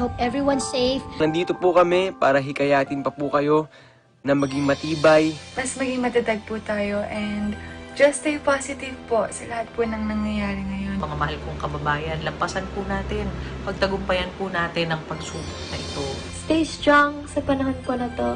hope everyone's safe. Nandito po kami para hikayatin pa po kayo na maging matibay. Mas maging matatag po tayo and just stay positive po sa lahat po ng nangyayari ngayon. Mga mahal kong kababayan, lampasan po natin, pagtagumpayan po natin ang pagsubok na ito. Stay strong sa panahon po na to.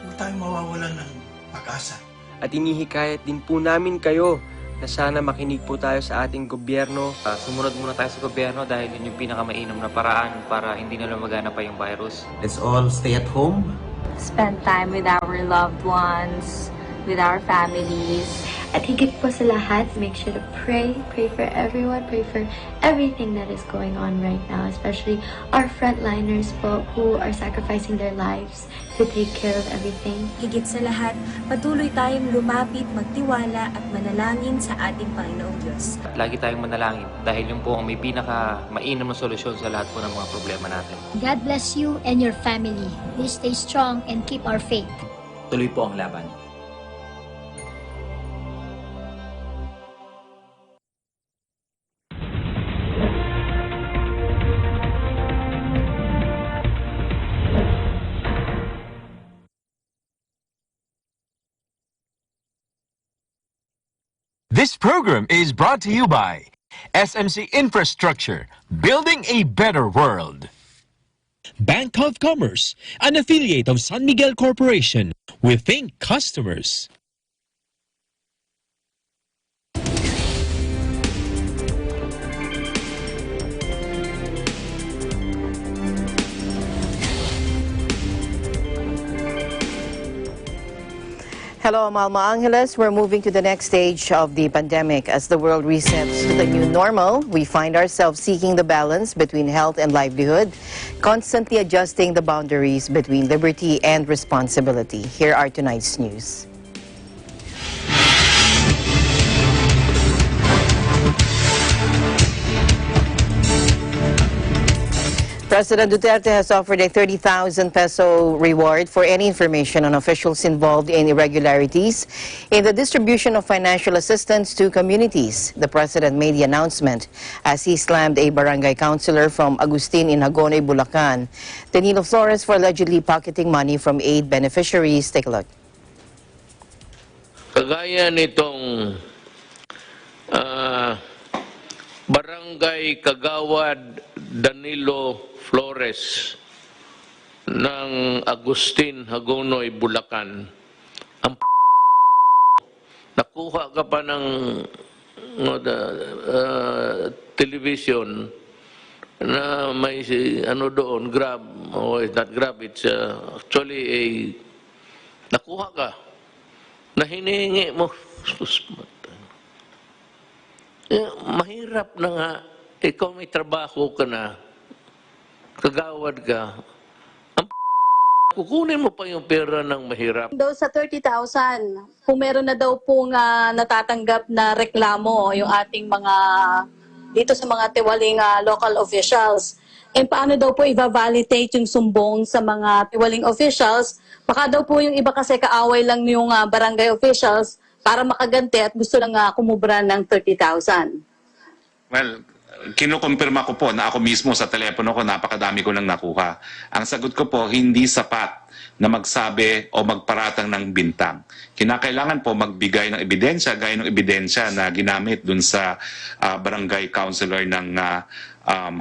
Huwag tayong mawawalan ng pag-asa. At inihikayat din po namin kayo na sana makinig po tayo sa ating gobyerno. Sumunod muna tayo sa gobyerno dahil yun yung pinakamainam na paraan para hindi na lumagana pa yung virus. Let's all stay at home. Spend time with our loved ones, with our families. At higit po sa lahat, make sure to pray. Pray for everyone. Pray for everything that is going on right now. Especially our frontliners po who are sacrificing their lives to take care of everything. Higit sa lahat, patuloy tayong lumapit, magtiwala at manalangin sa ating Panginoong Diyos. At lagi tayong manalangin dahil yun po ang may pinaka-mainam na solusyon sa lahat po ng mga problema natin. God bless you and your family. Please stay strong and keep our faith. Tuloy po ang laban. This program is brought to you by SMC Infrastructure, building a better world. Bank of Commerce, an affiliate of San Miguel Corporation. We think customers. Hello, Malma Angeles. We're moving to the next stage of the pandemic. As the world resets to the new normal, we find ourselves seeking the balance between health and livelihood, constantly adjusting the boundaries between liberty and responsibility. Here are tonight's news. President Duterte has offered a 30,000 peso reward for any information on officials involved in irregularities in the distribution of financial assistance to communities. The president made the announcement as he slammed a barangay councilor from Agustin in Hagonoy, Bulacan, Danilo Flores, for allegedly pocketing money from aid beneficiaries. Take a look. Kagaya nitong barangay Kagawad Danilo Flores ng Agustin, Hagonoy, Bulacan. Ang nakuha ka pa ng television na may ano doon, Grab, o not Grab, it's actually a nakuha ka na hinihingi mo. Mahirap na nga, ikaw may trabaho ka na, kagawad ka, kukunin mo pa yung pera ng mahirap. Daw sa 30,000, kung meron na daw pong natatanggap na reklamo yung ating mga, dito sa mga tiwaling local officials, and paano daw po i-validate yung sumbong sa mga tiwaling officials, baka daw po yung iba kasi kaaway lang yung barangay officials para makaganti at gusto lang kumubra ng 30,000. Well, kinukumpirma ko po na ako mismo sa telepono ko, napakadami ko nang nakuha. Ang sagot ko po, hindi sapat na magsabi o magparatang ng bintang. Kinakailangan po magbigay ng ebidensya, gaya ng ebidensya na ginamit dun sa barangay councilor ng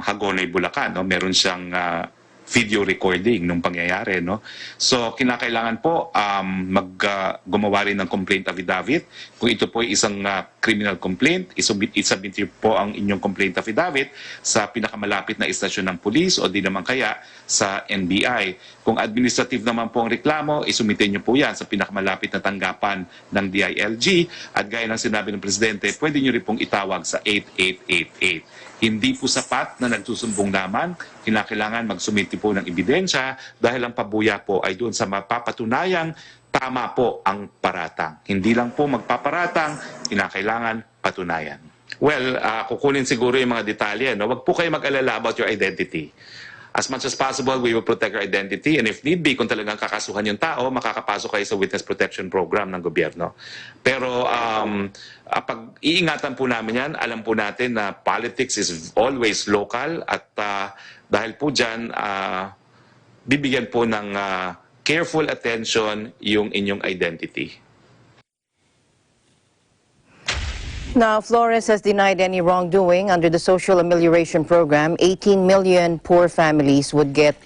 Hagonoy, Bulacan. No? Meron siyang video recording nung pangyayari. No? So, kinakailangan po gumawa rin ng complaint affidavit. Kung ito po ay isang criminal complaint, isubmit po ang inyong complaint affidavit sa pinakamalapit na istasyon ng pulis o di naman kaya sa NBI. Kung administrative naman po ang reklamo, isumitin niyo po yan sa pinakamalapit na tanggapan ng DILG. At gaya ng sinabi ng Presidente, pwede niyo rin pong itawag sa 8888. Hindi po sapat na nagsusumbong naman, kinakailangan magsumiti po ng ebidensya dahil ang pabuya po ay doon sa mapapatunayang tama po ang paratang. Hindi lang po magpaparatang, kinakailangan patunayan. Well, kukunin siguro yung mga detalye. No? Wag po kayo mag-alala about your identity. As much as possible, we will protect our identity, and if need be, kung talagang kakasuhan yung tao, makakapasok kayo sa witness protection program ng gobyerno. Pero pag-iingatan po namin yan, alam po natin na politics is always local, at dahil po dyan, bibigyan po ng careful attention yung inyong identity. Now, Flores has denied any wrongdoing. Under the Social Amelioration Program, 18 million poor families would get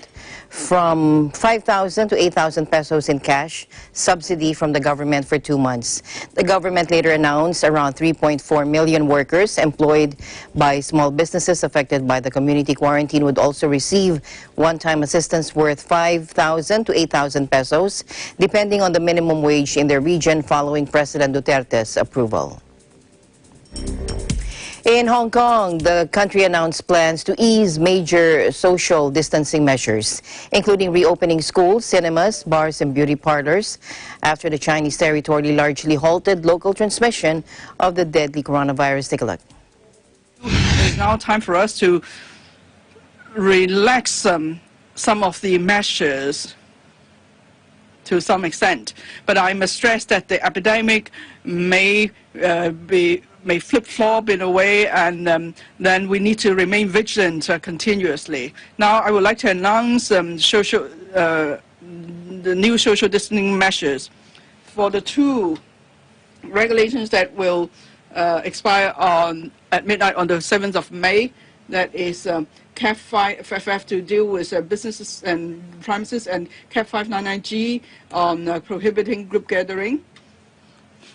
from 5,000 to 8,000 pesos in cash subsidy from the government for 2 months. The government later announced around 3.4 million workers employed by small businesses affected by the community quarantine would also receive one-time assistance worth 5,000 to 8,000 pesos, depending on the minimum wage in their region following President Duterte's approval. In Hong Kong, the country announced plans to ease major social distancing measures, including reopening schools, cinemas, bars, and beauty parlors, after the Chinese territory largely halted local transmission of the deadly coronavirus. Take a look. It's now time for us to relax some of the measures to some extent. But I must stress that the epidemic may flip-flop in a way, and then we need to remain vigilant continuously. Now, I would like to announce the new social distancing measures. For the 2 regulations that will expire at midnight on the 7th of May, that is Cap 5 to deal with businesses and premises, and Cap 599G on prohibiting group gathering.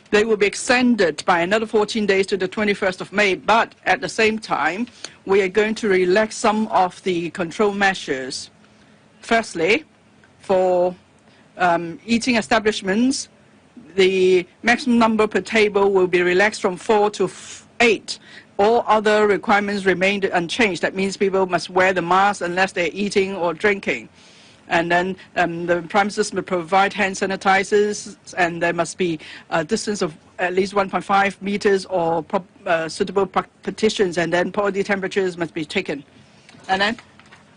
They will be extended by another 14 days to the 21st of May, but at the same time, we are going to relax some of the control measures. Firstly, for eating establishments, the maximum number per table will be relaxed from 4 to 8. All other requirements remained unchanged. That means people must wear the mask unless they're eating or drinking. And then the premises must provide hand sanitizers, and there must be a distance of at least 1.5 meters or suitable partitions, and then body temperatures must be taken. And then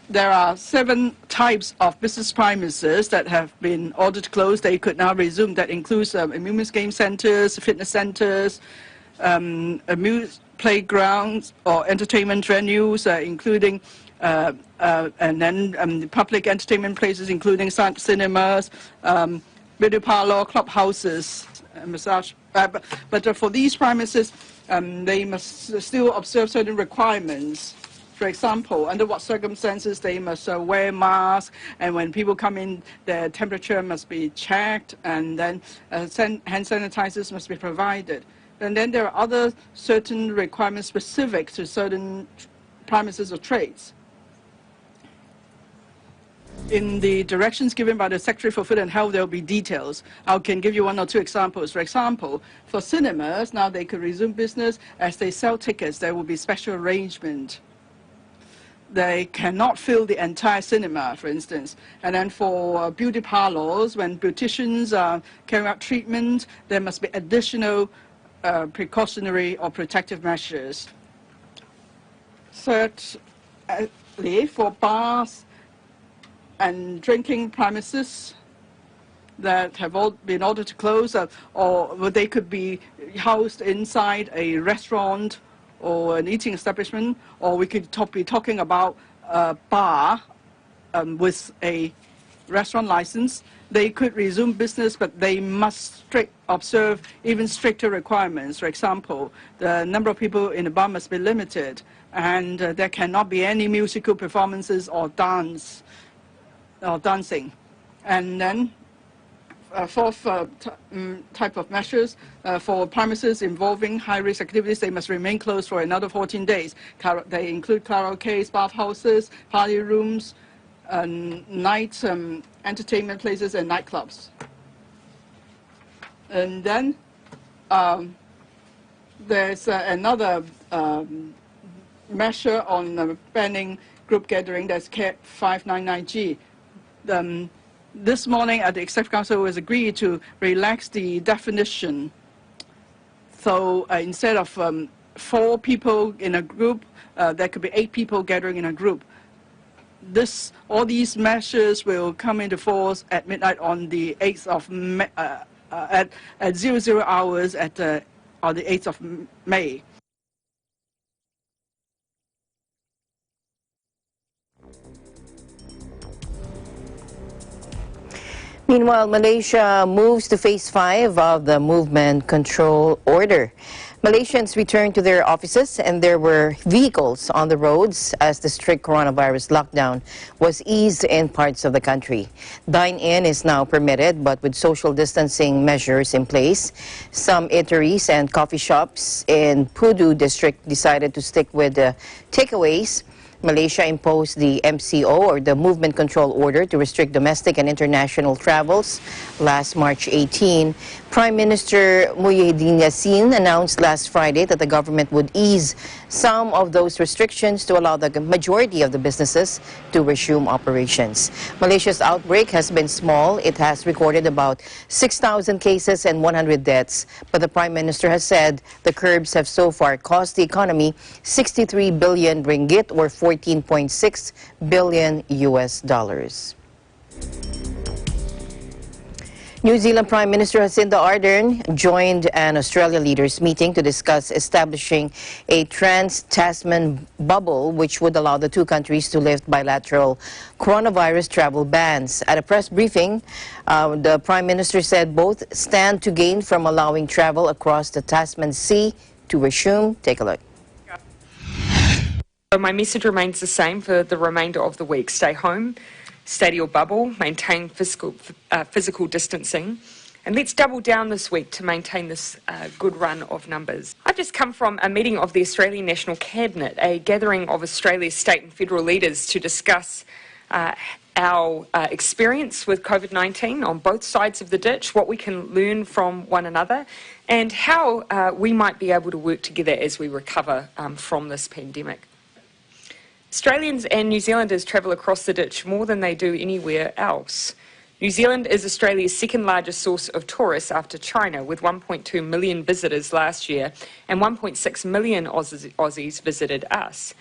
there are 7 types of business premises that have been ordered to close. They could now resume. That includes amusement game centers, fitness centers, playgrounds or entertainment venues, including and then public entertainment places, including cinemas, beauty parlor, clubhouses, massage. But for these premises, they must still observe certain requirements. For example, under what circumstances they must wear masks, and when people come in, their temperature must be checked, and then hand sanitizers must be provided. And then there are other certain requirements specific to certain premises or trades. In the directions given by the Secretary for Food and Health, there will be details. I can give you 1 or 2 examples. For example, for cinemas, now they could resume business. As they sell tickets, there will be special arrangement. They cannot fill the entire cinema, for instance. And then for beauty parlors, when beauticians are carrying out treatment, there must be additional precautionary or protective measures. Thirdly, for bars and drinking premises that have all been ordered to close, or they could be housed inside a restaurant or an eating establishment, or we could be talking about a bar with a restaurant license. They could resume business, but they must observe even stricter requirements. For example, the number of people in the bar must be limited, and there cannot be any musical performances or dancing. And then fourth type of measures, for premises involving high-risk activities, they must remain closed for another 14 days. They include karaoke, bathhouses, party rooms, night entertainment places, and nightclubs. And then there's another measure on banning group gathering, that's Cap 599G. This morning at the Executive Council, it was agreed to relax the definition. So instead of 4 people in a group, there could be 8 people gathering in a group. all these measures will come into force at midnight on the 8th of May, at 00 hours on the 8th of May. Meanwhile, Malaysia moves to phase 5 of the movement control order. Malaysians returned to their offices and there were vehicles on the roads as the strict coronavirus lockdown was eased in parts of the country. Dine-in is now permitted, but with social distancing measures in place. Some eateries and coffee shops in Pudu district decided to stick with takeaways. Malaysia imposed the MCO, or the Movement Control Order, to restrict domestic and international travels last March 18. Prime Minister Muhyiddin Yassin announced last Friday that the government would ease some of those restrictions to allow the majority of the businesses to resume operations. Malaysia's outbreak has been small. It has recorded about 6,000 cases and 100 deaths. But the Prime Minister has said the curbs have so far cost the economy 63 billion ringgit, or 14.6 billion US dollars. New Zealand Prime Minister Jacinda Ardern joined an Australia leaders meeting to discuss establishing a trans-Tasman bubble which would allow the two countries to lift bilateral coronavirus travel bans. At a press briefing, the Prime Minister said both stand to gain from allowing travel across the Tasman Sea to resume. Take a look. So my message remains the same for the remainder of the week. Stay home, stay to your bubble, maintain physical distancing, and let's double down this week to maintain this good run of numbers. I've just come from a meeting of the Australian National Cabinet, a gathering of Australia's state and federal leaders to discuss our experience with COVID-19 on both sides of the ditch, what we can learn from one another, and how we might be able to work together as we recover from this pandemic. Australians and New Zealanders travel across the ditch more than they do anywhere else. New Zealand is Australia's second largest source of tourists after China, with 1.2 million visitors last year, and 1.6 million Aussies visited us.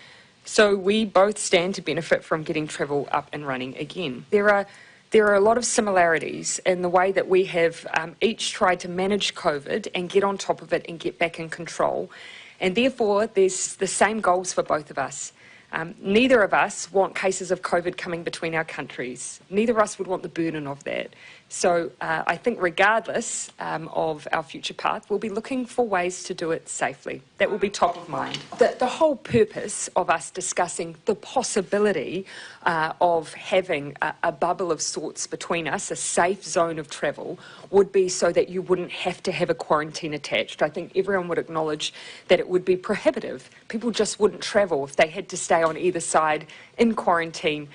So we both stand to benefit from getting travel up and running again. There are a lot of similarities in the way that we have each tried to manage COVID and get on top of it and get back in control. And therefore, there's the same goals for both of us. Neither of us want cases of COVID coming between our countries. Neither of us would want the burden of that. So I think regardless of our future path, we'll be looking for ways to do it safely. That will be top of mind. The whole purpose of us discussing the possibility of having a bubble of sorts between us, a safe zone of travel, would be so that you wouldn't have to have a quarantine attached. I think everyone would acknowledge that it would be prohibitive. People just wouldn't travel if they had to stay on either side in quarantine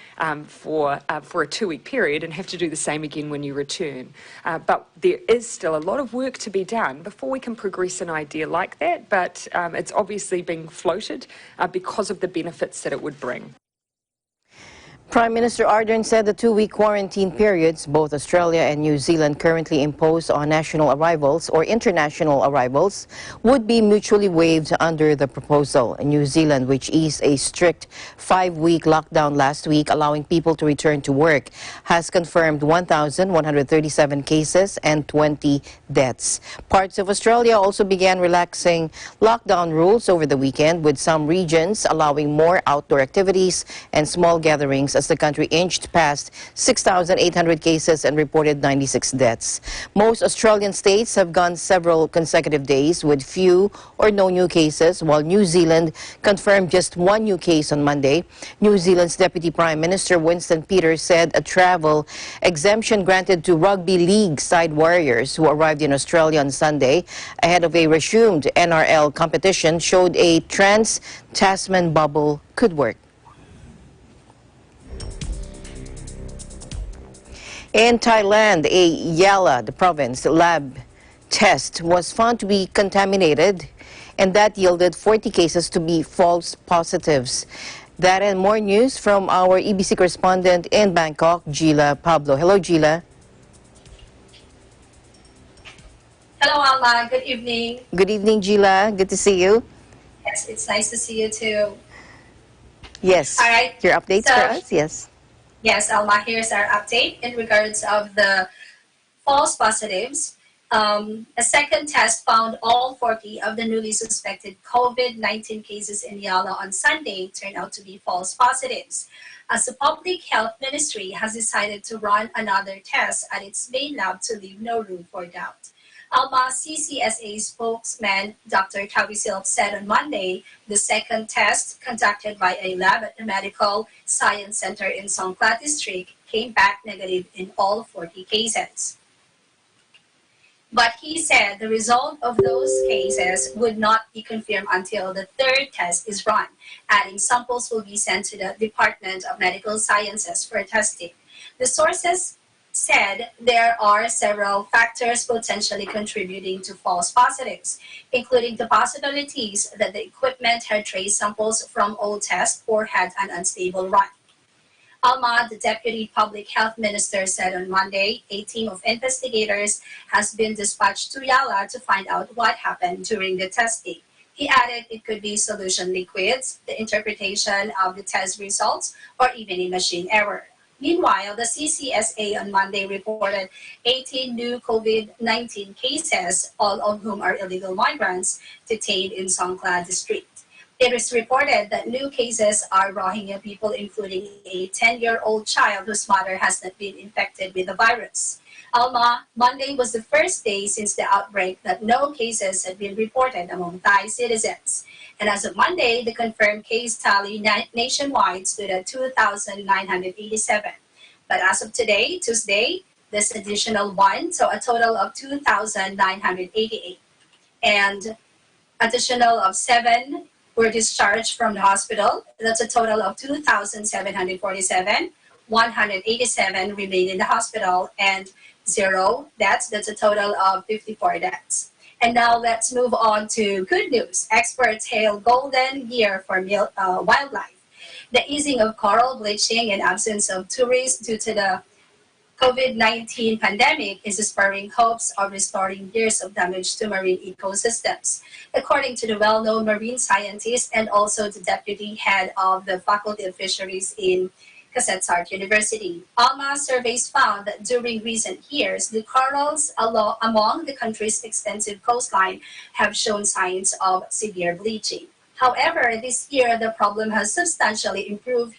for a 2-week period and have to do the same again when you return. But there is still a lot of work to be done before we can progress an idea like that, but it's obviously being floated because of the benefits that it would bring. Prime Minister Ardern said the 2-week quarantine periods both Australia and New Zealand currently impose on national arrivals or international arrivals would be mutually waived under the proposal. New Zealand, which eased a strict 5-week lockdown last week, allowing people to return to work, has confirmed 1,137 cases and 20 deaths. Parts of Australia also began relaxing lockdown rules over the weekend, with some regions allowing more outdoor activities and small gatherings as the country inched past 6,800 cases and reported 96 deaths. Most Australian states have gone several consecutive days with few or no new cases, while New Zealand confirmed just 1 new case on Monday. New Zealand's Deputy Prime Minister Winston Peters said a travel exemption granted to rugby league side Warriors who arrived in Australia on Sunday ahead of a resumed NRL competition showed a trans-Tasman bubble could work. In Thailand, a Yala, the province, lab test was found to be contaminated, and that yielded 40 cases to be false positives. That and more news from our EBC correspondent in Bangkok, Gila Pablo. Hello, Gila. Hello, Alma. Good evening. Good evening, Gila. Good to see you. Yes, it's nice to see you too. Yes. All right. Your updates So, for us? Yes. Yes, Alma, here's our update in regards of the false positives. A second test found all 40 of the newly suspected COVID-19 cases in Yala on Sunday turned out to be false positives, as the Public Health Ministry has decided to run another test at its main lab to leave no room for doubt. Alma CCSA spokesman Dr. Tawisil said on Monday the second test conducted by a lab at the Medical Science Center in Songkhla District came back negative in all 40 cases. But he said the result of those cases would not be confirmed until the third test is run, adding samples will be sent to the Department of Medical Sciences for testing. The sources said there are several factors potentially contributing to false positives, including the possibilities that the equipment had traced samples from old tests or had an unstable run. Alma, the Deputy Public Health Minister, said on Monday a team of investigators has been dispatched to Yala to find out what happened during the testing. He added it could be solution liquids, the interpretation of the test results, or even a machine error. Meanwhile, the CCSA on Monday reported 18 new COVID-19 cases, all of whom are illegal migrants detained in Songkhla district. It is reported that new cases are Rohingya people, including a 10-year-old child whose mother has not been infected with the virus. Alma, Monday was the first day since the outbreak that no cases had been reported among Thai citizens. And as of Monday, the confirmed case tally nationwide stood at 2,987. But as of today, Tuesday, this additional one, so a total of 2,988. And additional of 7 were discharged from the hospital. That's a total of 2,747. 187 remain in the hospital, and 0 deaths. That's a total of 54 deaths. And now let's move on to good news. Experts hail golden year for wildlife. The easing of coral bleaching and absence of tourists due to the COVID-19 pandemic is spurring hopes of restoring years of damage to marine ecosystems. According to the well-known marine scientist and also the deputy head of the Faculty of Fisheries in Kasetsart University, Alma surveys found that during recent years, the corals among the country's extensive coastline have shown signs of severe bleaching. However, this year, the problem has substantially improved,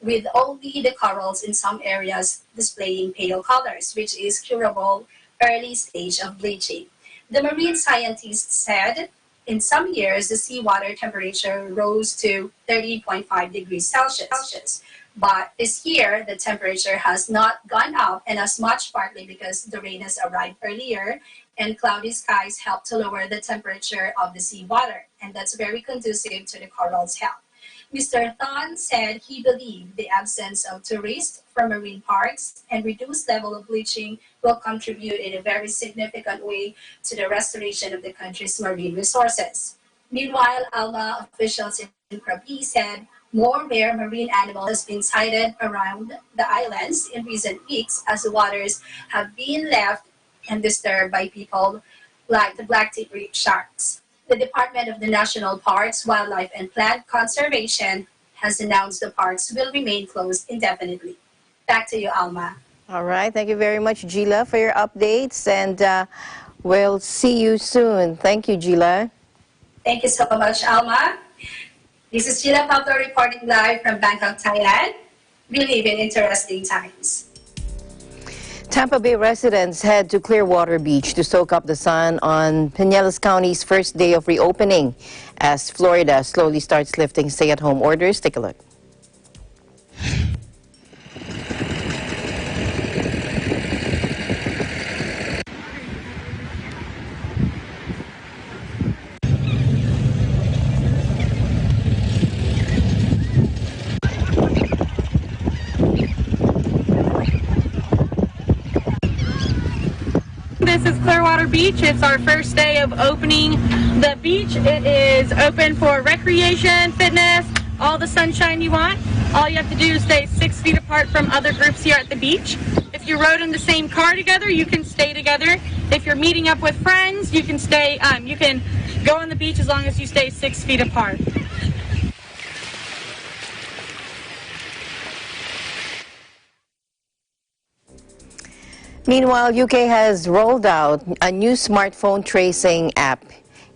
with only the corals in some areas displaying pale colors, which is curable early stage of bleaching. The marine scientist said in some years, the seawater temperature rose to 30.5 degrees Celsius. But this year, the temperature has not gone up, and as much partly because the rain has arrived earlier and cloudy skies help to lower the temperature of the seawater, and that's very conducive to the coral's health. Mr. Thon said he believed the absence of tourists from marine parks and reduced level of bleaching will contribute in a very significant way to the restoration of the country's marine resources. Meanwhile, Alma officials in Krabi said more rare marine animals has been sighted around the islands in recent weeks as the waters have been left undisturbed by people like the black-tip reef sharks. The Department of the National Parks, Wildlife and Plant Conservation has announced the parks will remain closed indefinitely. Back to you, Alma. All right. Thank you very much, Gila, for your updates, and we'll see you soon. Thank you, Gila. Thank you so much, Alma. This is Gila Pablo reporting live from Bangkok, Thailand. We live in interesting times. Tampa Bay residents head to Clearwater Beach to soak up the sun on Pinellas County's first day of reopening as Florida slowly starts lifting stay-at-home orders. Take a look. This is Clearwater Beach. It's our first day of opening the beach. It is open for recreation, fitness, all the sunshine you want. All you have to do is stay 6 feet apart from other groups here at the beach. If you rode in the same car together, you can stay together. If you're meeting up with friends, you can stay. You can go on the beach as long as you stay 6 feet apart. Meanwhile, UK has rolled out a new smartphone tracing app,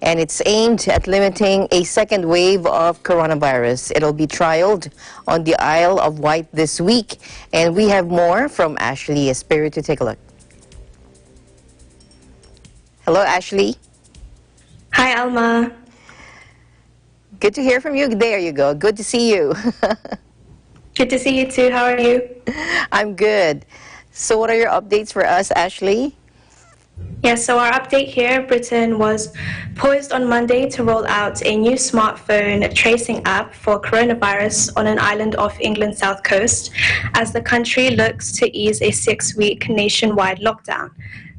and it's aimed at limiting a second wave of coronavirus. It'll be trialed on the Isle of Wight this week, and we have more from Ashley Espiritu to take a look. Hello, Ashley. Hi, Alma. Good to hear from you. There you go. Good to see you. Good to see you too. How are you? I'm good. So what are your updates for us, Ashley? Yes, so our update here, Britain was poised on Monday to roll out a new smartphone tracing app for coronavirus on an island off England's south coast as the country looks to ease a 6-week nationwide lockdown.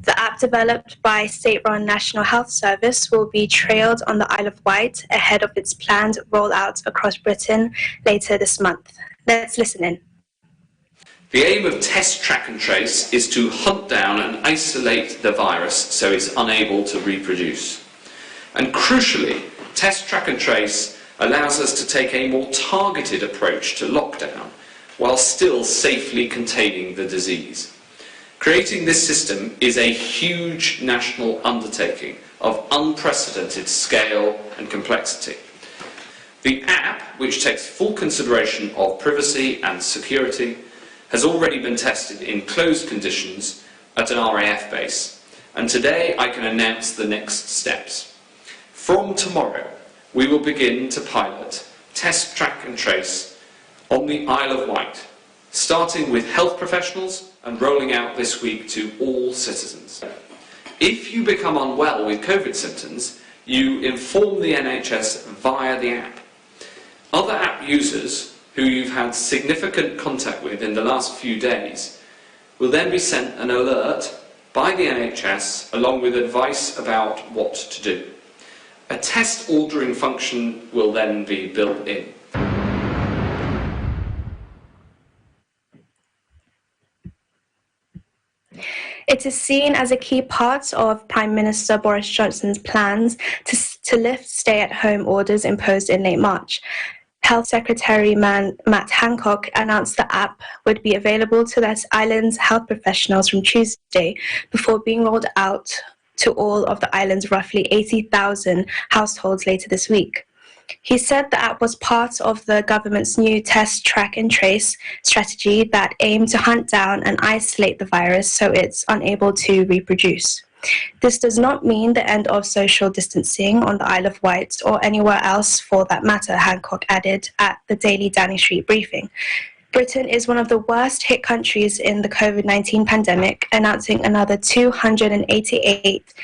The app, developed by state-run National Health Service, will be trailed on the Isle of Wight ahead of its planned rollout across Britain later this month. Let's listen in. The aim of Test, Track and Trace is to hunt down and isolate the virus so it's unable to reproduce. And crucially, Test, Track and Trace allows us to take a more targeted approach to lockdown while still safely containing the disease. Creating this system is a huge national undertaking of unprecedented scale and complexity. The app, which takes full consideration of privacy and security, has already been tested in closed conditions at an RAF base, and today I can announce the next steps. From tomorrow, we will begin to pilot Test, Track and Trace on the Isle of Wight, starting with health professionals and rolling out this week to all citizens. If you become unwell with COVID symptoms, you inform the NHS via the app. Other app users who you've had significant contact with in the last few days will then be sent an alert by the NHS along with advice about what to do. A test ordering function will then be built in. It is seen as a key part of Prime Minister Boris Johnson's plans to lift stay-at-home orders imposed in late March. Health Secretary Matt Hancock announced the app would be available to the island's health professionals from Tuesday before being rolled out to all of the island's roughly 80,000 households later this week. He said the app was part of the government's new Test, Track and Trace strategy that aimed to hunt down and isolate the virus so it's unable to reproduce. This does not mean the end of social distancing on the Isle of Wight or anywhere else for that matter, Hancock added at the Daily Downing Street briefing. Britain is one of the worst hit countries in the COVID-19 pandemic, announcing another 288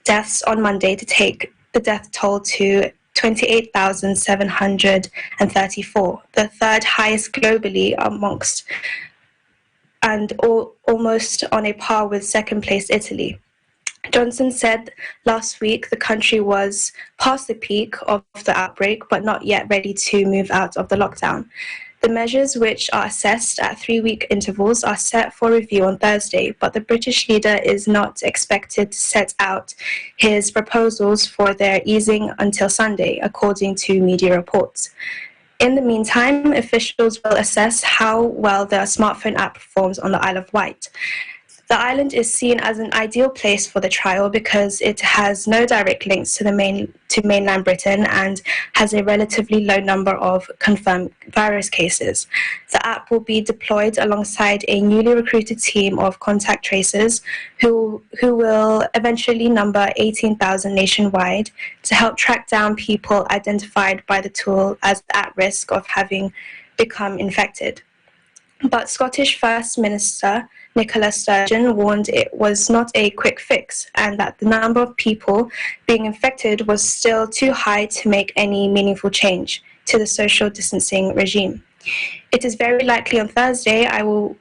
deaths on Monday to take the death toll to 28,734, the third highest globally amongst, and almost on a par with second-place Italy. Johnson said last week the country was past the peak of the outbreak, but not yet ready to move out of the lockdown. The measures, which are assessed at 3-week intervals, are set for review on Thursday, but the British leader is not expected to set out his proposals for their easing until Sunday, according to media reports. In the meantime, officials will assess how well the smartphone app performs on the Isle of Wight. The island is seen as an ideal place for the trial because it has no direct links to mainland Britain and has a relatively low number of confirmed virus cases. The app will be deployed alongside a newly recruited team of contact tracers who will eventually number 18,000 nationwide to help track down people identified by the tool as at risk of having become infected. But Scottish First Minister Nicola Sturgeon warned it was not a quick fix and that the number of people being infected was still too high to make any meaningful change to the social distancing regime. It is very likely on Thursday I will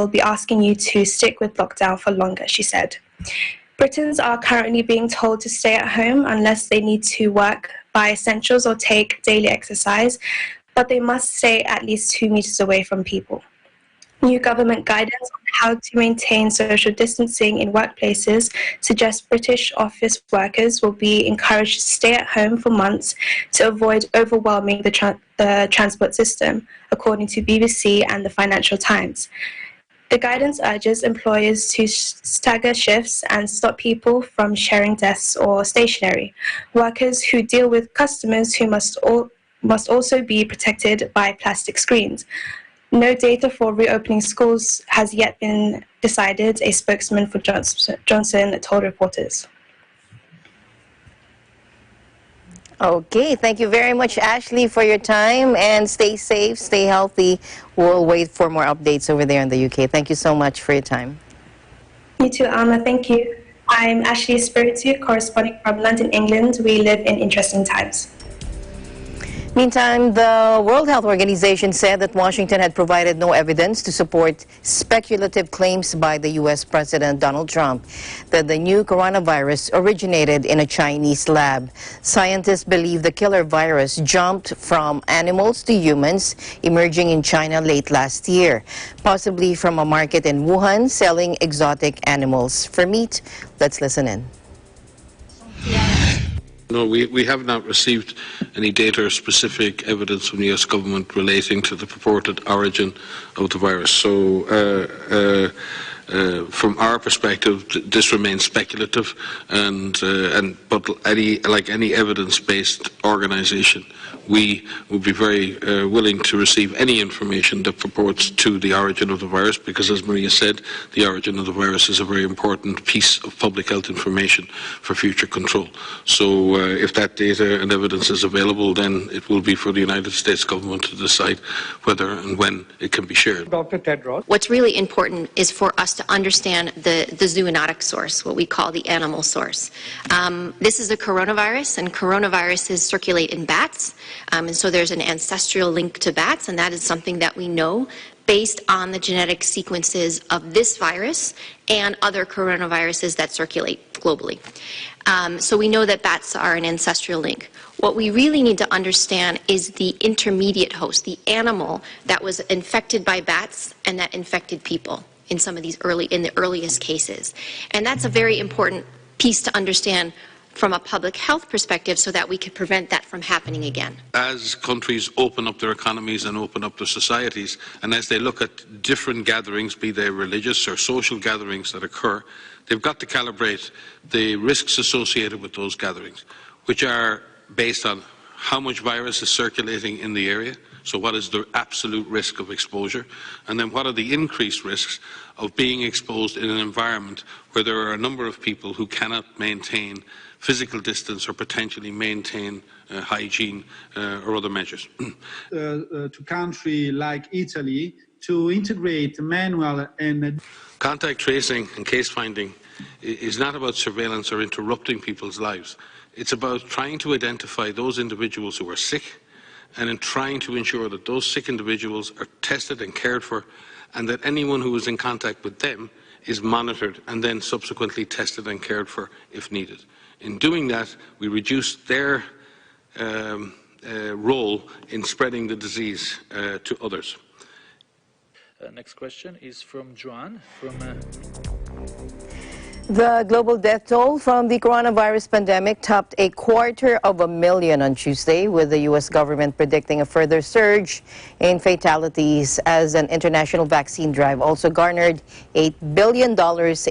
be asking you to stick with lockdown for longer, she said. Britons are currently being told to stay at home unless they need to work, buy essentials or take daily exercise, but they must stay at least 2 meters away from people. New government guidance on how to maintain social distancing in workplaces suggests British office workers will be encouraged to stay at home for months to avoid overwhelming the transport system, according to BBC and the Financial Times. The guidance urges employers to stagger shifts and stop people from sharing desks or stationery. Workers who deal with customers who must also be protected by plastic screens. No data for reopening schools has yet been decided, a spokesman for Johnson told reporters. Okay, thank you very much, Ashley, for your time, and stay safe, stay healthy. We'll wait for more updates over there in the UK. Thank you so much for your time. You too, Alma. Thank you. I'm Ashley Spiritu, corresponding from London, England. We live in interesting times. Meantime, the World Health Organization said that Washington had provided no evidence to support speculative claims by the U.S. President Donald Trump that the new coronavirus originated in a Chinese lab. Scientists believe the killer virus jumped from animals to humans, emerging in China late last year, possibly from a market in Wuhan selling exotic animals. For meat, let's listen in. No, we have not received any data or specific evidence from the U.S. government relating to the purported origin of the virus. So, from our perspective, this remains speculative, but like any evidence-based organisation, we would be very willing to receive any information that purports to the origin of the virus, because, as Maria said, the origin of the virus is a very important piece of public health information for future control. So if that data and evidence is available, then it will be for the United States government to decide whether and when it can be shared. Dr. Tedros. What's really important is for us to understand the zoonotic source, what we call the animal source. This is a coronavirus, and coronaviruses circulate in bats. And so there's an ancestral link to bats, and that is something that we know based on the genetic sequences of this virus and other coronaviruses that circulate globally. So we know that bats are an ancestral link. What we really need to understand is the intermediate host, the animal that was infected by bats and that infected people in some of these in the earliest cases. And that's a very important piece to understand from a public health perspective so that we could prevent that from happening again. As countries open up their economies and open up their societies, and as they look at different gatherings, be they religious or social gatherings that occur, they've got to calibrate the risks associated with those gatherings, which are based on how much virus is circulating in the area, so what is the absolute risk of exposure, and then what are the increased risks of being exposed in an environment where there are a number of people who cannot maintain physical distance or potentially maintain hygiene or other measures. To country like Italy to integrate manual and contact tracing and case finding is not about surveillance or interrupting people's lives. It's about trying to identify those individuals who are sick and in trying to ensure that those sick individuals are tested and cared for, and that anyone who is in contact with them is monitored and then subsequently tested and cared for if needed. In doing that, we reduce their role in spreading the disease to others. Next question is from Joan from... The global death toll from the coronavirus pandemic topped 250,000 on Tuesday, with the U.S. government predicting a further surge in fatalities as an international vaccine drive also garnered $8 billion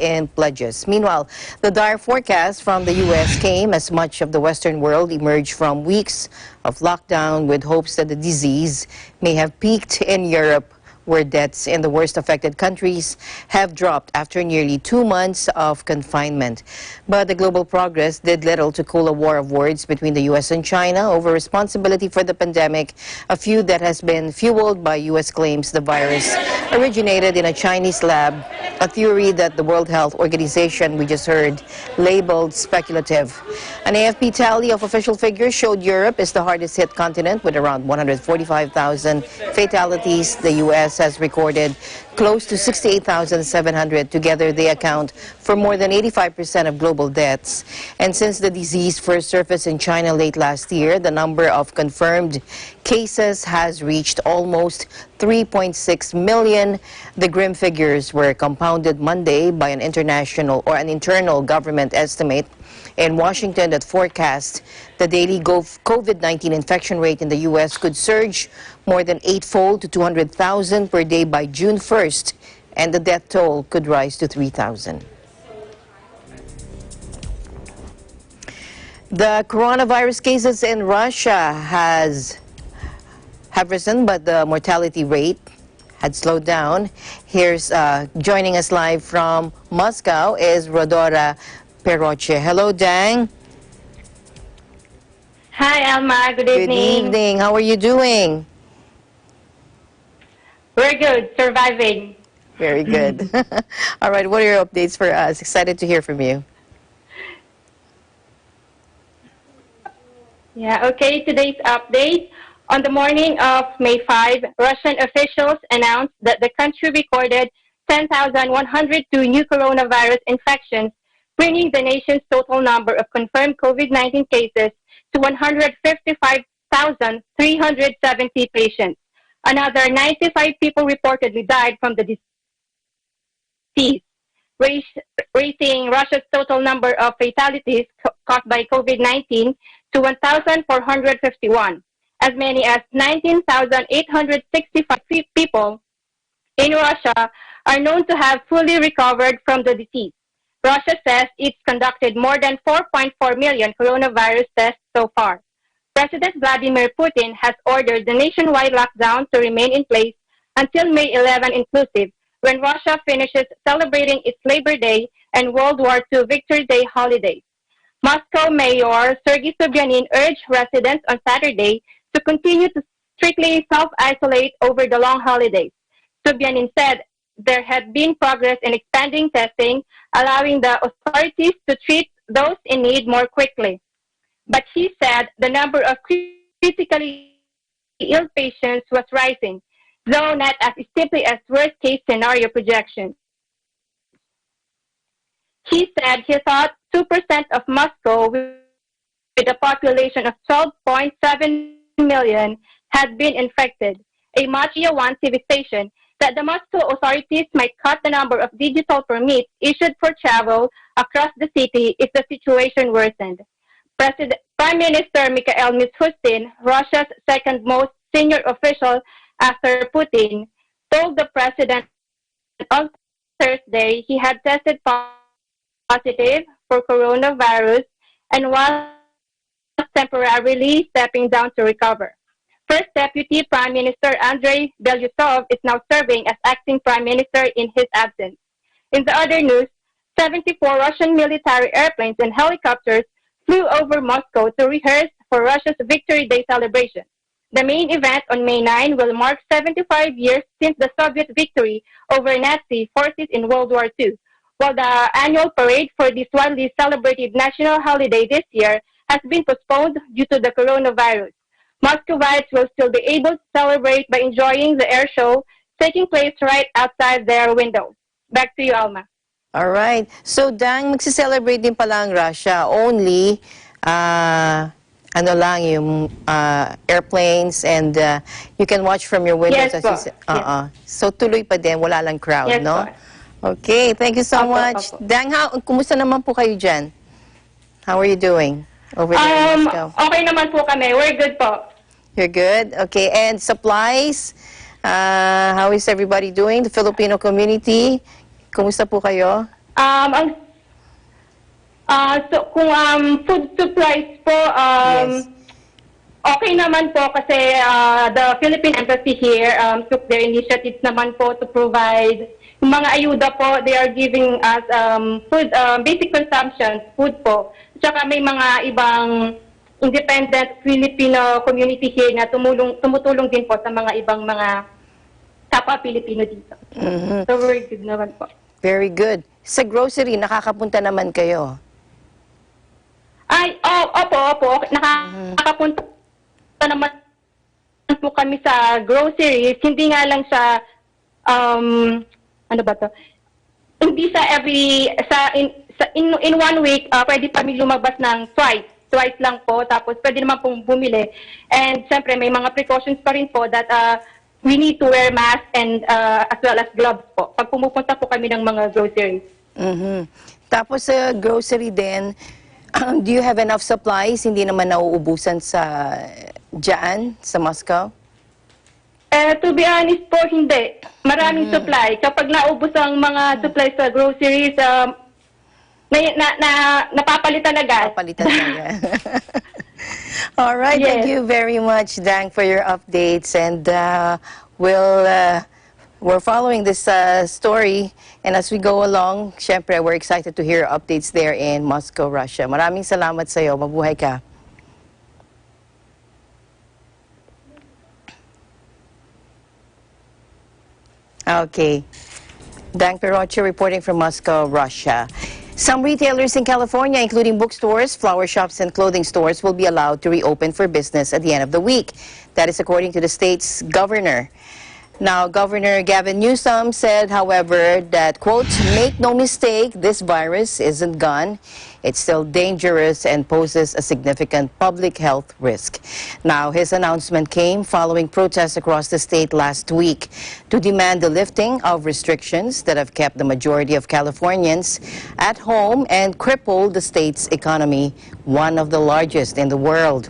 in pledges. Meanwhile, the dire forecast from the U.S. came as much of the Western world emerged from weeks of lockdown with hopes that the disease may have peaked in Europe, where deaths in the worst affected countries have dropped after nearly 2 months of confinement. But the global progress did little to cool a war of words between the U.S. and China over responsibility for the pandemic, a feud that has been fueled by U.S. claims the virus originated in a Chinese lab, a theory that the World Health Organization, we just heard, labeled speculative. An AFP tally of official figures showed Europe is the hardest hit continent with around 145,000 fatalities. The U.S. has recorded close to 68,700. Together, they account for more than 85% of global deaths. And since the disease first surfaced in China late last year, the number of confirmed cases has reached almost 3.6 million. The grim figures were compounded Monday by an internal government estimate in Washington that forecast the daily COVID-19 infection rate in the U.S. could surge more than 8-fold to 200,000 per day by June 1st, and the death toll could rise to 3,000. The coronavirus cases in Russia have risen, but the mortality rate had slowed down. Here's joining us live from Moscow is Rodora Peroche. Hello, Dang. Hi, Alma. Good evening. Good evening. How are you doing? We're good. Surviving. Very good. All right, what are your updates for us? Excited to hear from you. Yeah, okay. Today's update. On the morning of May 5, Russian officials announced that the country recorded 10,102 new coronavirus infections, bringing the nation's total number of confirmed COVID-19 cases to 155,370 patients. Another 95 people reportedly died from the disease, raising Russia's total number of fatalities caused by COVID-19 to 1,451. As many as 19,865 people in Russia are known to have fully recovered from the disease. Russia says it's conducted more than 4.4 million coronavirus tests so far. President Vladimir Putin has ordered the nationwide lockdown to remain in place until May 11 inclusive, when Russia finishes celebrating its Labor Day and World War II Victory Day holidays. Moscow Mayor Sergei Sobyanin urged residents on Saturday to continue to strictly self-isolate over the long holidays. Sobyanin said there had been progress in expanding testing, allowing the authorities to treat those in need more quickly. But he said the number of critically ill patients was rising, though not as steeply as worst-case scenario projections. He said he thought 2% of Moscow, with a population of 12.7 million, had been infected. A Machia 1 TV station that the Moscow authorities might cut the number of digital permits issued for travel across the city if the situation worsened. Prime Minister Mikhail Mishustin, Russia's second most senior official after Putin, told the president on Thursday he had tested positive for coronavirus and was temporarily stepping down to recover. First Deputy Prime Minister Andrei Belyusov is now serving as acting Prime Minister in his absence. In the other news, 74 Russian military airplanes and helicopters flew over Moscow to rehearse for Russia's Victory Day celebration. The main event on May 9 will mark 75 years since the Soviet victory over Nazi forces in World War II, while the annual parade for this widely celebrated national holiday this year has been postponed due to the coronavirus. Muscovites will still be able to celebrate by enjoying the air show taking place right outside their windows. Back to you, Alma. All right. So, Dang, magsi-celebrate din pala ang Russia. Only, ano lang, yung airplanes and you can watch from your windows. Yes, as you said. So, tuloy pa din. Wala lang crowd, Yes, no? po. Okay. Thank you so much. Dang, kumusta naman po kayo dyan? How are you doing over there in Moscow? Okay naman po kami. We're good po. You're good? Okay. And supplies? How is everybody doing? The Filipino community? Kumusta po kayo? So kung food supplies po, Yes. okay naman po kasi the Philippine Embassy here took their initiatives naman po to provide yung mga ayuda po. They are giving us food, basic consumption, food po. Tsaka may mga ibang independent Filipino community here na tumutulong din po sa mga ibang mga kapwa Pilipino dito. So very good naman po. Very good. Sa grocery, nakakapunta naman kayo? Ay, opo. Nakakapunta naman po kami sa groceries. Hindi nga lang sa, ano ba to? Hindi sa in 1 week, pwede kami lumabas ng twice lang po. Tapos pwede naman pong bumili. And syempre, may mga precautions pa rin po that we need to wear mask and as well as gloves po. Pag pumupunta po kami ng mga groceries. Tapos sa grocery din, do you have enough supplies? Hindi naman nauubusan sa dyan, sa Moscow? To be honest po, hindi. Maraming supply. Kapag naubos ang mga supply sa groceries, napapalitan agad. Napapalitan agad. All right, Yes. thank you very much, Dang, for your updates. And we're following this story. And as we go along, syempre, we're excited to hear updates there in Moscow, Russia. Maraming salamat sa iyo. Mabuhay ka. Okay. Dang Perocho reporting from Moscow, Russia. Some retailers in California, including bookstores, flower shops, and clothing stores, will be allowed to reopen for business at the end of the week. That is according to the state's governor. Now, Governor Gavin Newsom said, however, that, quote, make no mistake, this virus isn't gone. It's still dangerous and poses a significant public health risk. Now, his announcement came following protests across the state last week to demand the lifting of restrictions that have kept the majority of Californians at home and crippled the state's economy, one of the largest in the world.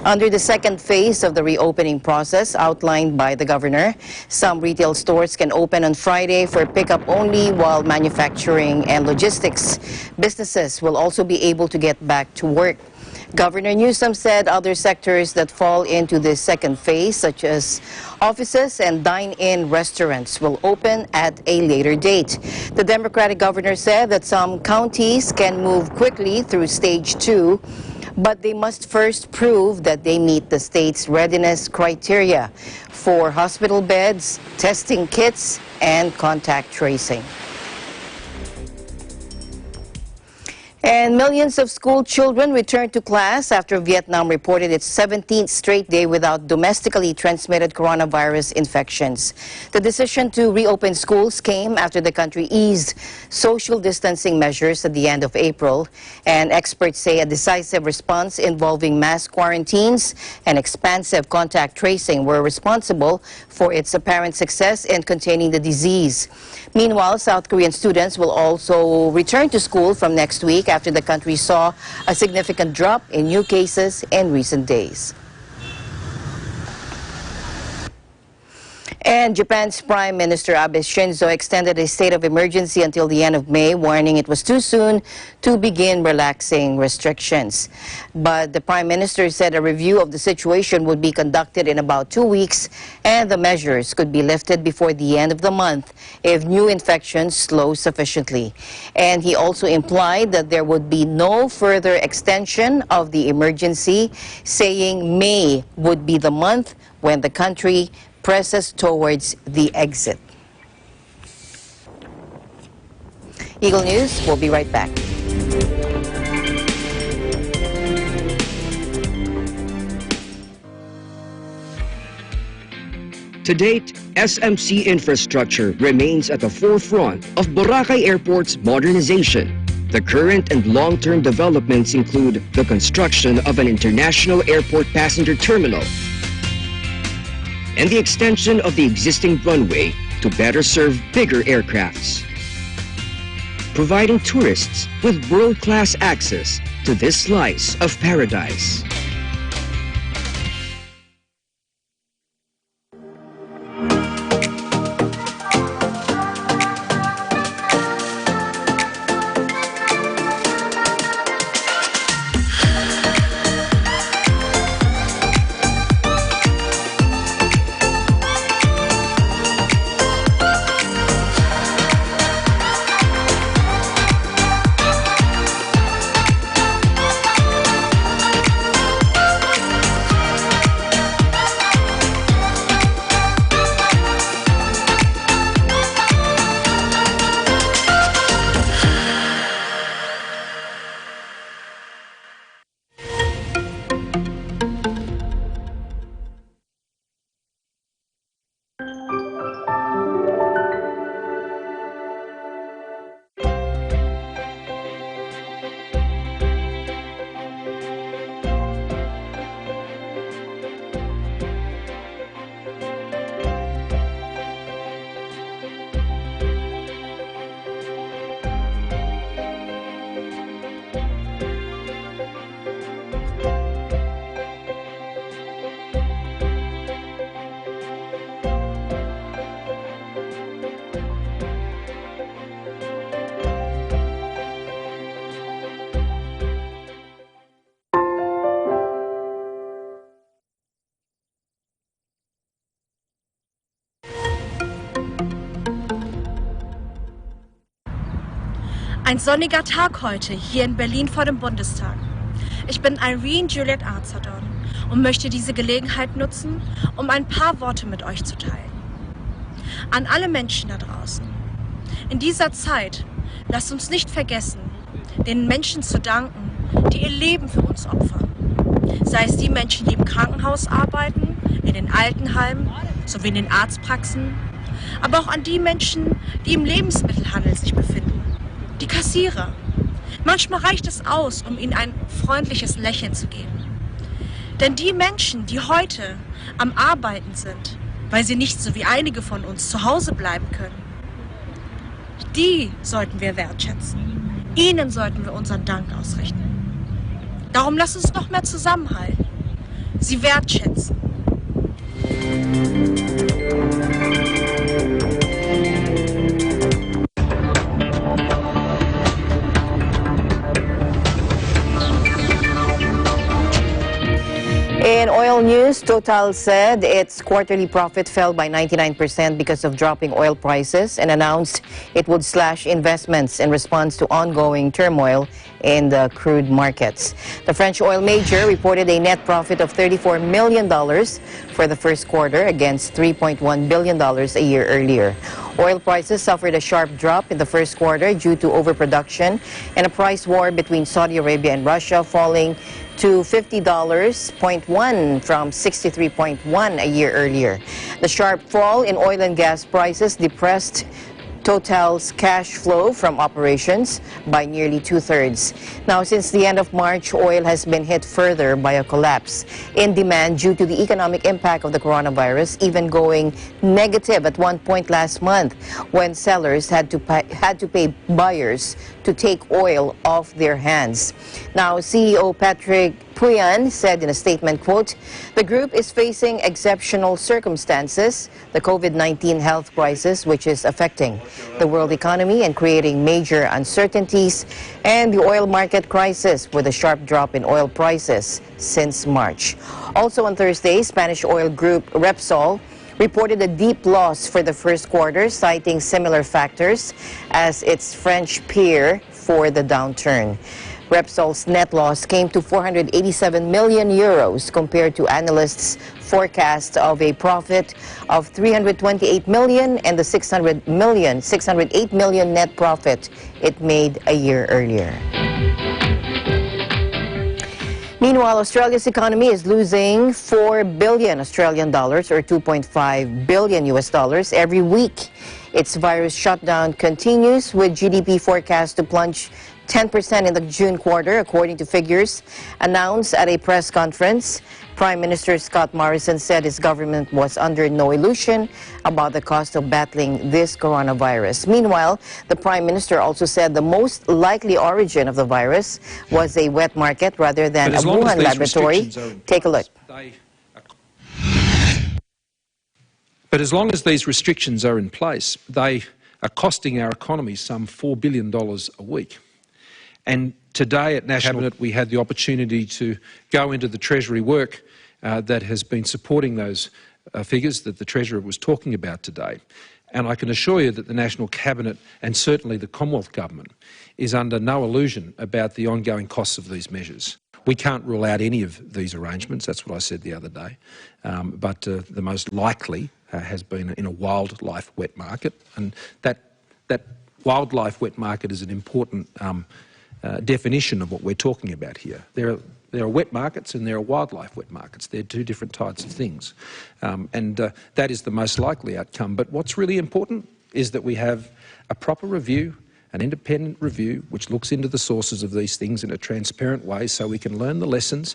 Under the second phase of the reopening process outlined by the governor, some retail stores can open on Friday for pickup only, while manufacturing and logistics businesses will also be able to get back to work. Governor Newsom said other sectors that fall into this second phase, such as offices and dine-in restaurants, will open at a later date. The Democratic governor said that some counties can move quickly through stage 2, but they must first prove that they meet the state's readiness criteria for hospital beds, testing kits, and contact tracing. And millions of school children returned to class after Vietnam reported its 17th straight day without domestically transmitted coronavirus infections. The decision to reopen schools came after the country eased social distancing measures at the end of April. And experts say a decisive response involving mass quarantines and expansive contact tracing were responsible for its apparent success in containing the disease. Meanwhile, South Korean students will also return to school from next week after the country saw a significant drop in new cases in recent days. And Japan's Prime Minister Abe Shinzo extended a state of emergency until the end of May, warning it was too soon to begin relaxing restrictions. But the Prime Minister said a review of the situation would be conducted in about 2 weeks, and the measures could be lifted before the end of the month if new infections slow sufficiently. And he also implied that there would be no further extension of the emergency, saying May would be the month when the country presses towards the exit. Eagle News will be right back. To date, SMC infrastructure remains at the forefront of Boracay Airport's modernization. The current and long-term developments include the construction of an international airport passenger terminal and the extension of the existing runway to better serve bigger aircrafts, providing tourists with world-class access to this slice of paradise. Ein sonniger Tag heute hier in Berlin vor dem Bundestag. Ich bin Irene Juliet Arzadon und möchte diese Gelegenheit nutzen, um ein paar Worte mit euch zu teilen. An alle Menschen da draußen. In dieser Zeit lasst uns nicht vergessen, den Menschen zu danken, die ihr Leben für uns opfern. Sei es die Menschen, die im Krankenhaus arbeiten, in den Altenheimen sowie in den Arztpraxen, aber auch an die Menschen, die im Lebensmittelhandel sich befinden. Die Kassierer. Manchmal reicht es aus, um ihnen ein freundliches Lächeln zu geben. Denn die Menschen, die heute am Arbeiten sind, weil sie nicht so wie einige von uns zu Hause bleiben können, die sollten wir wertschätzen. Ihnen sollten wir unseren Dank ausrichten. Darum lasst uns noch mehr zusammenhalten, sie wertschätzen. In oil news, Total said its quarterly profit fell by 99% because of dropping oil prices and announced it would slash investments in response to ongoing turmoil in the crude markets. The French oil major reported a net profit of $34 million for the first quarter against $3.1 billion a year earlier. Oil prices suffered a sharp drop in the first quarter due to overproduction and a price war between Saudi Arabia and Russia, falling to $50.1 from $63.1 a year earlier. The sharp fall in oil and gas prices depressed Total's cash flow from operations by nearly two-thirds. Now, since the end of March, oil has been hit further by a collapse in demand due to the economic impact of the coronavirus, even going negative at one point last month when sellers had to pay buyers to take oil off their hands. Now, CEO Patrick Puyan said in a statement, quote, "The group is facing exceptional circumstances, the COVID-19 health crisis, which is affecting the world economy and creating major uncertainties, and the oil market crisis with a sharp drop in oil prices since March." Also on Thursday, Spanish oil group Repsol reported a deep loss for the first quarter, citing similar factors as its French peer for the downturn. Repsol's net loss came to 487 million euros compared to analysts' forecast of a profit of 328 million and the 608 million net profit it made a year earlier. Meanwhile, Australia's economy is losing 4 billion Australian dollars or 2.5 billion US dollars every week. Its virus shutdown continues, with GDP forecast to plunge 10% in the June quarter, according to figures announced at a press conference. Prime Minister Scott Morrison said his government was under no illusion about the cost of battling this coronavirus. Meanwhile, the Prime Minister also said the most likely origin of the virus was a wet market rather than a Wuhan laboratory. Take a look. But as long as these restrictions are in place, they are costing our economy some $4 billion a week. And today at National Cabinet, we had the opportunity to go into the Treasury work that has been supporting those figures that the Treasurer was talking about today. And I can assure you that the National Cabinet and certainly the Commonwealth Government is under no illusion about the ongoing costs of these measures. We can't rule out any of these arrangements, that's what I said the other day, but the most likely has been in a wildlife wet market, and that wildlife wet market is an important definition of what we're talking about here. There are wet markets and there are wildlife wet markets. They're two different types of things. That is the most likely outcome. But what's really important is that we have a proper review, an independent review, which looks into the sources of these things in a transparent way so we can learn the lessons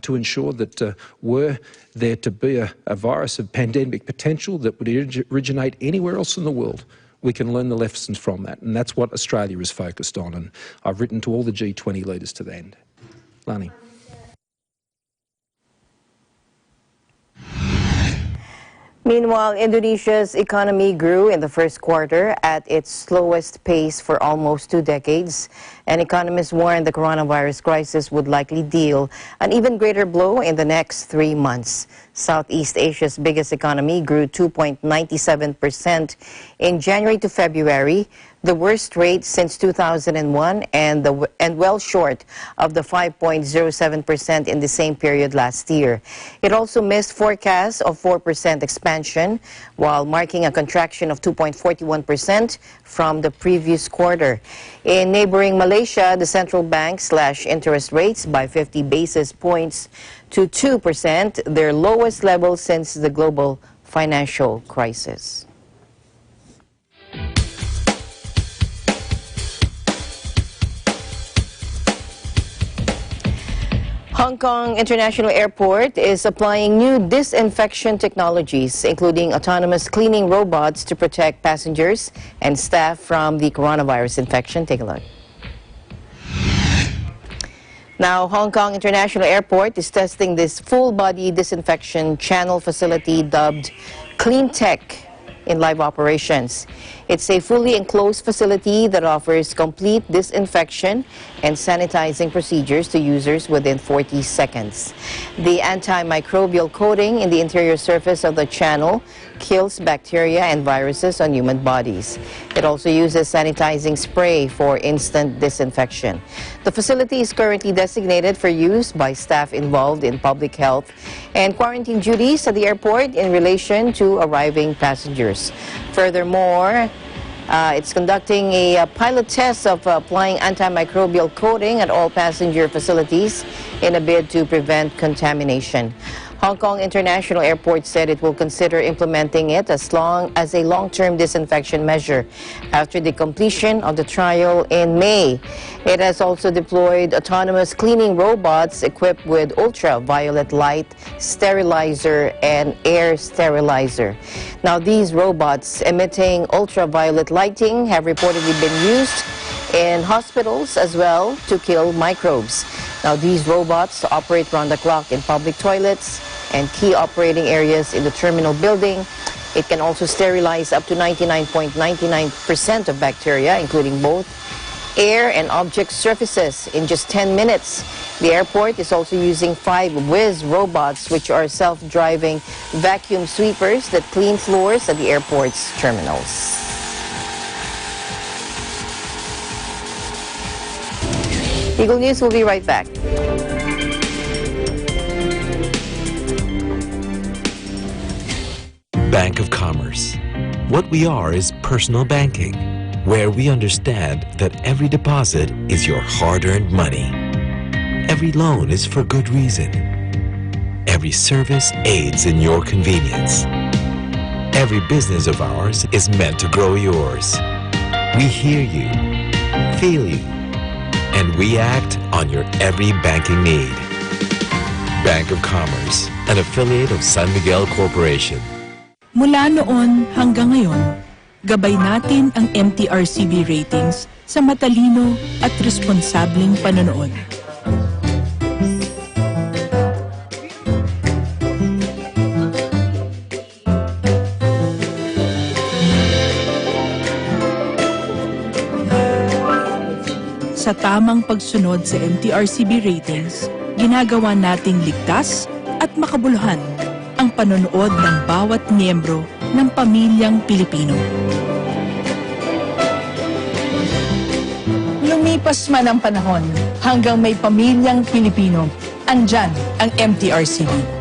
to ensure that were there to be a virus of pandemic potential that would originate anywhere else in the world, we can learn the lessons from that. And that's what Australia is focused on. And I've written to all the G20 leaders to that end. Lani. Meanwhile, Indonesia's economy grew in the first quarter at its slowest pace for almost 2 decades, and economists warned the coronavirus crisis would likely deal an even greater blow in the next 3 months. Southeast Asia's biggest economy grew 2.97% in January to February, the worst rate since 2001 and well short of the 5.07% in the same period last year. It also missed forecasts of 4% expansion, while marking a contraction of 2.41% from the previous quarter. In neighboring Malaysia, the central bank slashed interest rates by 50 basis points to 2%, their lowest level since the global financial crisis. Hong Kong International Airport is applying new disinfection technologies, including autonomous cleaning robots to protect passengers and staff from the coronavirus infection. Take a look. Now, Hong Kong International Airport is testing this full-body disinfection channel facility dubbed Clean Tech in live operations. It's a fully enclosed facility that offers complete disinfection and sanitizing procedures to users within 40 seconds. The antimicrobial coating in the interior surface of the channel kills bacteria and viruses on human bodies. It also uses sanitizing spray for instant disinfection. The facility is currently designated for use by staff involved in public health and quarantine duties at the airport in relation to arriving passengers. Furthermore, it's conducting a pilot test of applying antimicrobial coating at all passenger facilities in a bid to prevent contamination. Hong Kong International Airport said it will consider implementing it as a long-term disinfection measure after the completion of the trial in May. It has also deployed autonomous cleaning robots equipped with ultraviolet light sterilizer and air sterilizer. Now, these robots emitting ultraviolet lighting have reportedly been used in hospitals as well to kill microbes. Now, these robots operate round the clock in public toilets and key operating areas in the terminal building. It can also sterilize up to 99.99% of bacteria, including both air and object surfaces, in just 10 minutes. The airport is also using 5 Whiz robots, which are self-driving vacuum sweepers that clean floors at the airport's terminals. Eagle News will be right back. Bank of Commerce. What we are is personal banking, where we understand that every deposit is your hard-earned money. Every loan is for good reason. Every service aids in your convenience. Every business of ours is meant to grow yours. We hear you, feel you, and we act on your every banking need. Bank of Commerce, an affiliate of San Miguel Corporation. Mula noon hanggang ngayon, gabay natin ang MTRCB ratings sa matalino at responsableng panonood. Sa tamang pagsunod sa MTRCB ratings, ginagawa nating ligtas at makabuluhan ang panonood ng bawat miyembro ng pamilyang Pilipino. Lumipas man ang panahon, hanggang may pamilyang Pilipino, andyan ang MTRCB.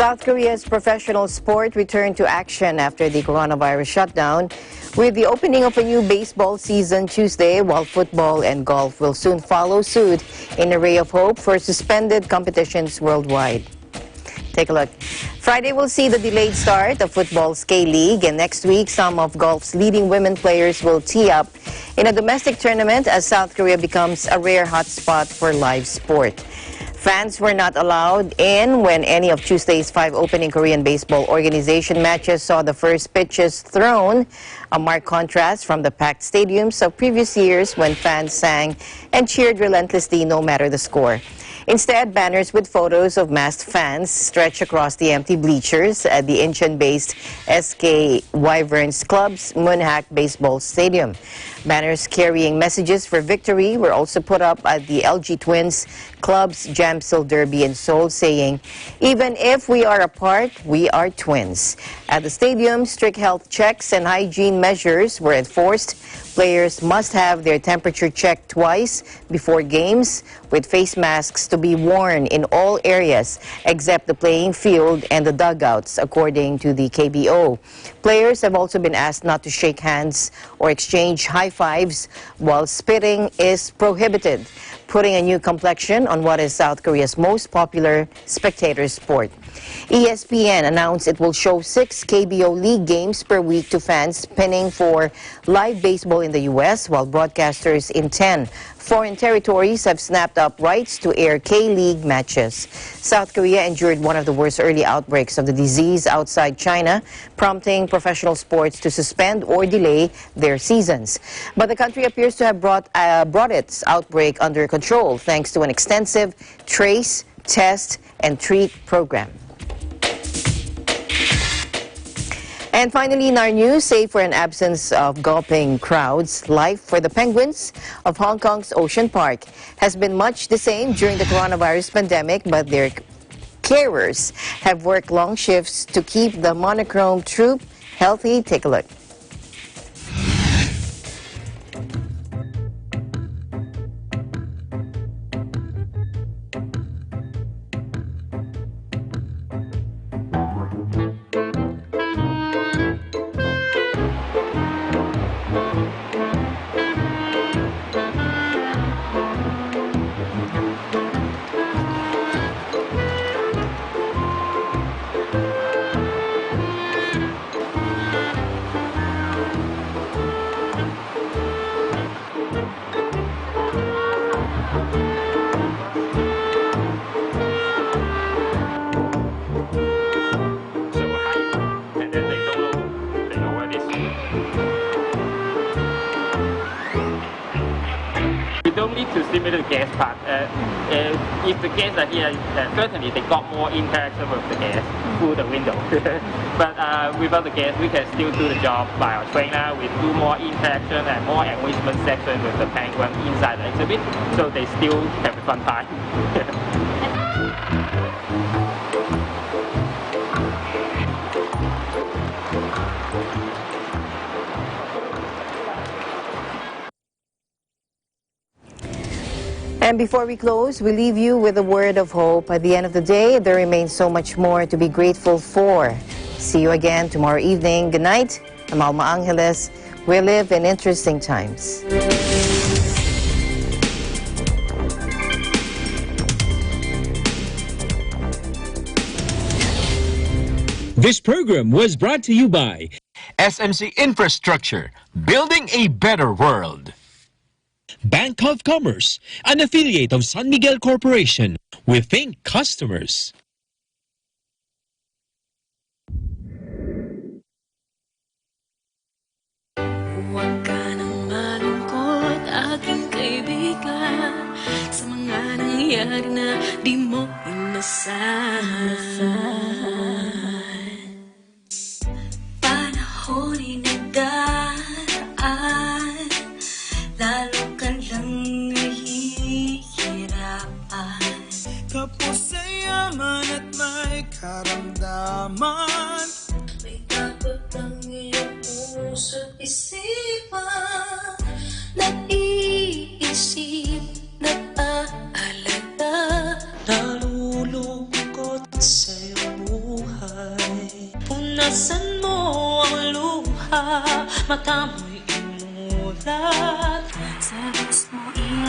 South Korea's professional sport returned to action after the coronavirus shutdown, with the opening of a new baseball season Tuesday, while football and golf will soon follow suit in a ray of hope for suspended competitions worldwide. Take a look. Friday will see the delayed start of football's K-League, and next week some of golf's leading women players will tee up in a domestic tournament as South Korea becomes a rare hotspot for live sport. Fans were not allowed in when any of Tuesday's 5 opening Korean baseball organization matches saw the first pitches thrown, a marked contrast from the packed stadiums of previous years when fans sang and cheered relentlessly no matter the score. Instead, banners with photos of masked fans stretch across the empty bleachers at the Incheon-based SK Wyverns Club's Moonhack Baseball Stadium. Banners carrying messages for victory were also put up at the LG Twins Club's Jamsil Derby in Seoul, saying, "Even if we are apart, we are twins." At the stadium, strict health checks and hygiene measures were enforced. Players must have their temperature checked twice before games, with face masks to be worn in all areas except the playing field and the dugouts, according to the KBO. Players have also been asked not to shake hands or exchange high fives, while spitting is prohibited, putting a new complexion on what is South Korea's most popular spectator sport. ESPN announced it will show 6 KBO League games per week to fans pinning for live baseball in the U.S., while broadcasters in 10 foreign territories have snapped up rights to air K-League matches. South Korea endured one of the worst early outbreaks of the disease outside China, prompting professional sports to suspend or delay their seasons. But the country appears to have brought its outbreak under control thanks to an extensive trace, test, and treat program. And finally, in our news, save for an absence of gulping crowds, life for the penguins of Hong Kong's Ocean Park has been much the same during the coronavirus pandemic, but their carers have worked long shifts to keep the monochrome troop healthy. Take a look. Don't need to stimulate the gas part. If the guests are here, certainly they got more interaction with the guests through the window. But without the guests, we can still do the job by our trainer. We do more interaction and more enrichment section with the penguin inside the exhibit, so they still have a fun time. And before we close, we leave you with a word of hope. At the end of the day, there remains so much more to be grateful for. See you again tomorrow evening. Good night. I'm Alma Angeles. We live in interesting times. This program was brought to you by SMC Infrastructure, building a better world. Bank of Commerce, an affiliate of San Miguel Corporation. We think customers. Huwag ka nang malungkot, aking kaibigan, sa mga nangyari na di mo inasahan. Panahon ay nagdaraan, lalo ka lang nahihirapan. Kapos sa yaman at may karamdaman, may takot ang iyong puso't isipan, naiisip, nag-aalala, nalulungkot sa iyong buhay.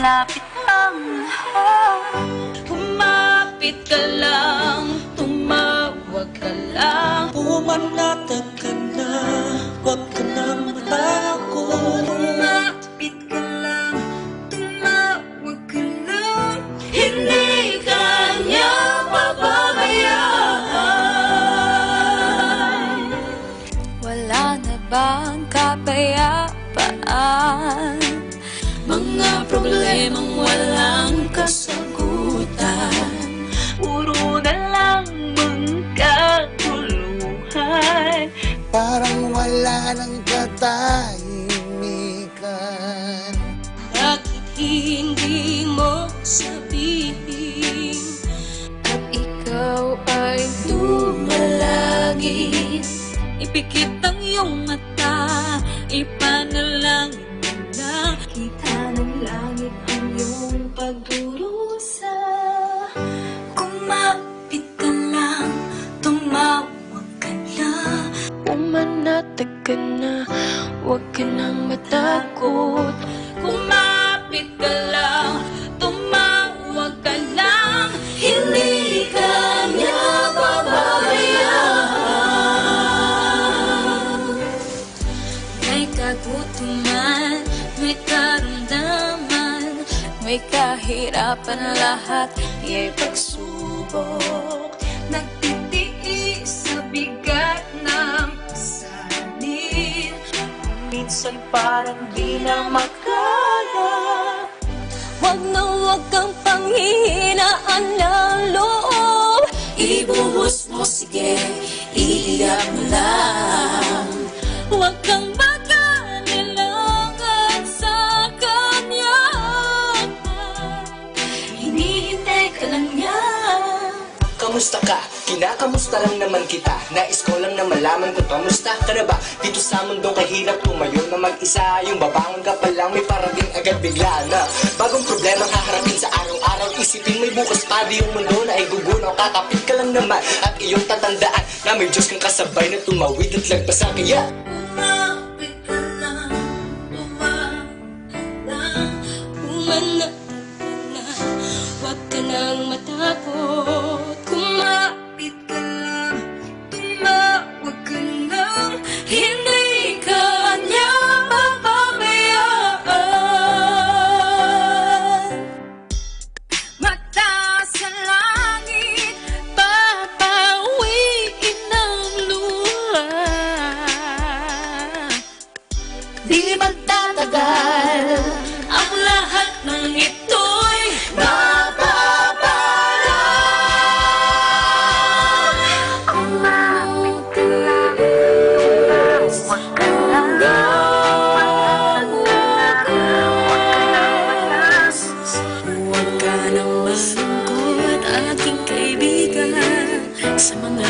lapit ang lahat. Kumapit ka lang, tumawag ka lang. Pumanatag ka na, huwag ka nang matakot. Kumapit ka lang, tumawag ka lang. Hindi ka niya pababayaan. Wala na bang kapayapaan? Mga problemang walang kasagutan. Puro na lang magkaguluhan. Parang wala nang katahimikan. Bakit hindi mo sabihin? At ikaw ay dumalagi. Ipikit ang iyong mata, ipanalangin mo na. Kita ng langit ang iyong pagdurusa. Kumapit ka lang, tumawag ka na. Pumanatag ka na, huwag ka nang matakot. Kumapit ka lang, tumawag ka lang. Hindi ka niya pababayaan. May kagutuman, may karamdaman, may kahirapan, lahat ay pagsubok. Nagtitiis sa bigat ng pasanin. Minsan parang di na makaya. Huwag na huwag kang panghihinaan ng loob. Ibuhos mo, sige, iiyak mo lang. Huwag kang magkanilangan sa kanya. Hinihintay ka lang niya. Kamusta ka? Kinakamusta lang naman kita. Nais ko lang na malaman kung kamusta ka na ba. Dito sa mundong kahirap tumayo na mag-isa. Yung babangon ka pa lang may parating agad bigla na bagong problema haharapin sa araw-araw. Isipin may bukas pa di yung mundo na ay gugunaw. Kakapit ka lang naman at iyong tatandaan na may Diyos kang kasabay na tumawid at lagpasan. Kaya Kumapit ka lang, tumawag ka lang. Pumanatag ka na, huwag ka nang matakot. Kumapit ka lang, tumawag ka lang. Hindi ka niya pababayaan. Mata sa langit, papawiin ng luha. Di magtatagal, ang lahat ng ito'y mapapala. Kumapit ka lang, tumawag ka lang. Huwag ka nang malungkot, aking kaibigan. Sa mga